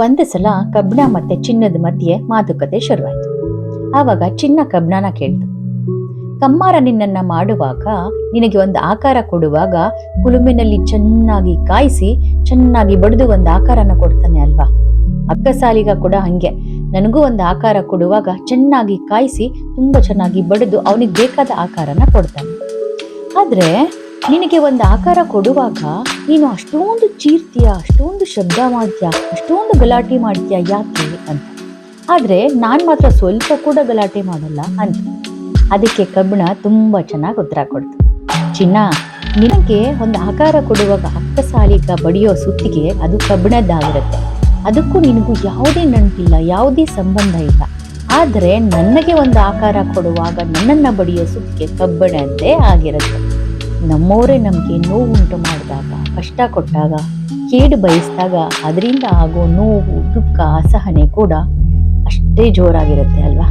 ಒಂದು ಸಲ ಕಬ್ಬಣ ಮತ್ತೆ ಚಿನ್ನದ ಮಧ್ಯೆ ಮಾತುಕತೆ ಶುರುವಾಯ್ತು. ಆವಾಗ ಚಿನ್ನ ಕಬ್ಬಣನ ಕೇಳ್ತು, ಕಮ್ಮಾರ ನಿನ್ನನ್ನ ಮಾಡುವಾಗ, ನಿನಗೆ ಒಂದು ಆಕಾರ ಕೊಡುವಾಗ ಕುಲುಮೆನಲ್ಲಿ ಚೆನ್ನಾಗಿ ಕಾಯಿಸಿ ಚೆನ್ನಾಗಿ ಬಡಿದು ಒಂದು ಆಕಾರನ ಕೊಡ್ತಾನೆ ಅಲ್ವಾ? ಅಕ್ಕ ಸಾಲಿಗ ಕೂಡ ಹಂಗೆ, ನನಗೂ ಒಂದು ಆಕಾರ ಕೊಡುವಾಗ ಚೆನ್ನಾಗಿ ಕಾಯಿಸಿ ತುಂಬಾ ಚೆನ್ನಾಗಿ ಬಡಿದು ಅವನಿಗೆ ಬೇಕಾದ ಆಕಾರನ ಕೊಡ್ತಾನೆ. ಆದ್ರೆ ನಿನಗೆ ಒಂದು ಆಕಾರ ಕೊಡುವಾಗ ನೀನು ಅಷ್ಟೊಂದು ಚೀರ್ತೀಯ, ಅಷ್ಟೊಂದು ಶಬ್ದ ಮಾಡ್ತೀಯ, ಅಷ್ಟೊಂದು ಗಲಾಟೆ ಮಾಡ್ತೀಯ, ಯಾಕೆ ಅಂತ. ಆದ್ರೆ ನಾನ್ ಮಾತ್ರ ಸ್ವಲ್ಪ ಕೂಡ ಗಲಾಟೆ ಮಾಡಲ್ಲ ಅಂತ. ಅದಕ್ಕೆ ಕಬ್ಬಣ ತುಂಬಾ ಚೆನ್ನಾಗಿ ಉತ್ತರ ಕೊಡ್ತು, ಚಿನ್ನ, ನಿನಗೆ ಒಂದು ಆಕಾರ ಕೊಡುವಾಗ ಅಕ್ಕ ಸಾಲಿಗ ಬಡಿಯೋ ಸುತ್ತಿಗೆ ಅದು ಕಬ್ಬಣದ್ದಾಗಿರುತ್ತೆ. ಅದಕ್ಕೂ ನಿನಗೂ ಯಾವುದೇ ನಂಟಿಲ್ಲ, ಯಾವುದೇ ಸಂಬಂಧ ಇಲ್ಲ. ಆದ್ರೆ ನನಗೆ ಒಂದು ಆಕಾರ ಕೊಡುವಾಗ ನನ್ನನ್ನ ಬಡಿಯೋ ಸುತ್ತಿಗೆ ಕಬ್ಬಣದ್ದೇ ಆಗಿರುತ್ತೆ. ನಮ್ಮವರೇ ನಮಗೆ ನೋವು ಉಂಟು ಮಾಡಿದಾಗ, ಕಷ್ಟ ಕೊಟ್ಟಾಗ, ಕೇಡು ಬಯಸಿದಾಗ ಅದರಿಂದ ಆಗೋ ನೋವು, ದುಃಖ, ಅಸಹನೆ ಕೂಡ ಅಷ್ಟೇ ಜೋರಾಗಿರುತ್ತೆ ಅಲ್ವಾ?